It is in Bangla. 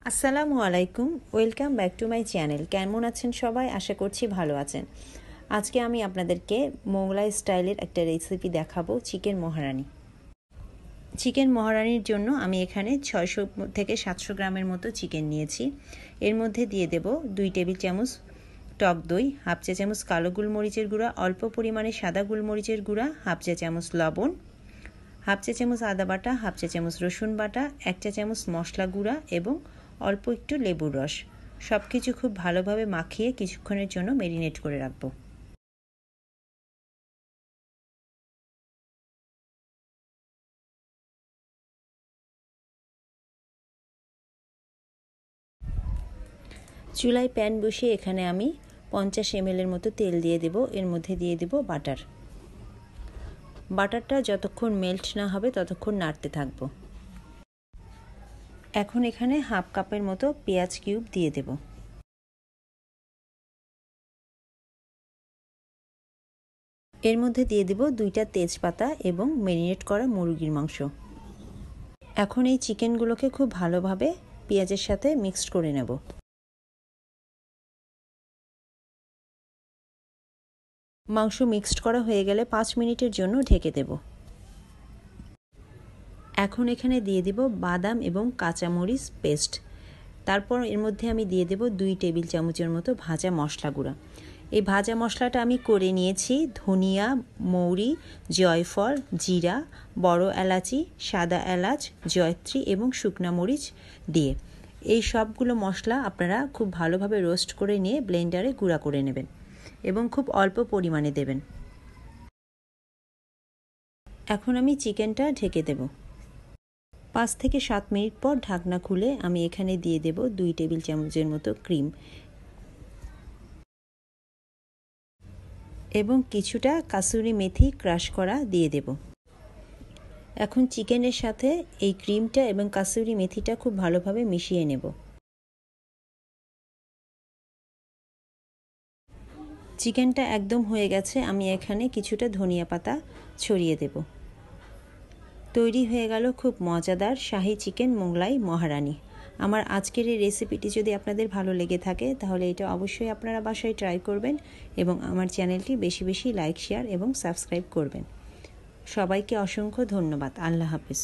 আসসালামু আলাইকুম, welcome back to my channel. কেমন আছেন সবাই? আশা করছি ভালো আছেন। আজকে আমি আপনাদেরকে মোগলাই স্টাইলের একটা রেসিপি দেখাবো, চিকেন মহারানি। চিকেন মহারানির জন্য আমি এখানে 600 থেকে 700 গ্রামের মতো চিকেন নিয়েছি। এর মধ্যে দিয়ে দেব 2 টেবিল চামচ টক দই, হাফ চা চামচ কালো গোলমরিচের গুঁড়া, অল্প পরিমাণে সাদা গোলমরিচের গুঁড়া, হাফ চা চামচ লবণ, হাফ চা চামচ আদা বাটা, হাফ চা চামচ রসুন বাটা, 1 চা চামচ মশলা গুঁড়া এবং অল্প একটু লেবুর রস। সব কিছু খুব ভালোভাবে মাখিয়ে কিছুক্ষণের জন্য ম্যারিনেট করে রাখবো। চুলায় প্যান বসিয়ে এখানে আমি 50 ml এর মতো তেল দিয়ে দেব। এর মধ্যে দিয়ে দেব বাটার। বাটারটা যতক্ষণ মেল্ট না হবে ততক্ষণ নাড়তে থাকবো। এখন এখানে হাফ কাপের মতো পেঁয়াজ কিউব দিয়ে দেব। এর মধ্যে দিয়ে দেব 2টা তেজপাতা এবং ম্যারিনেট করা মুরগির মাংস। এখন এই চিকেনগুলোকে খুব ভালোভাবে পেঁয়াজের সাথে মিক্সড করে নেব। মাংস মিক্সড করা হয়ে গেলে 5 মিনিটের জন্য ঢেকে দেব। এখন এখানে দিয়ে দেব বাদাম এবং কাঁচামরিচ পেস্ট। তারপর এর মধ্যে আমি দিয়ে দেব 2 টেবিল চামচের মতো ভাজা মশলা গুঁড়া। এই ভাজা মশলাটা আমি করে নিয়েছি ধনিয়া, মৌরি, জয়ফল, জিরা, বড় এলাচি, সাদা এলাচ, জয়ত্রী এবং শুকনা মরিচ দিয়ে। এই সবগুলো মশলা আপনারা খুব ভালোভাবে রোস্ট করে নিয়ে ব্লেন্ডারে গুঁড়া করে নেবেন এবং খুব অল্প পরিমাণে দেবেন। এখন আমি চিকেনটা ঢেকে দেব। 5 থেকে 7 মিনিট পর ঢাকনা খুলে আমি এখানে দিয়ে দেব 2 টেবিল চামচের মতো ক্রিম এবং কিছুটা কাসুরি মেথি ক্রাশ করা দিয়ে দেব। এখন চিকেনের সাথে এই ক্রিমটা এবং কাসুরি মেথিটা খুব ভালোভাবে মিশিয়ে নেব। চিকেনটা একদম হয়ে গেছে, আমি এখানে কিছুটা ধনিয়া পাতা ছড়িয়ে দেব। তৈরি হয়ে গেল খুব মজাদার শাহী চিকেন মোগলাই মহারানি। আমার আজকের এই রেসিপিটি যদি আপনাদের ভালো লেগে থাকে তাহলে এটা অবশ্যই আপনারা বাসায় ট্রাই করবেন এবং আমার চ্যানেলটি বেশি বেশি লাইক, শেয়ার এবং সাবস্ক্রাইব করবেন। সবাইকে অসংখ্য ধন্যবাদ। আল্লাহ হাফেজ।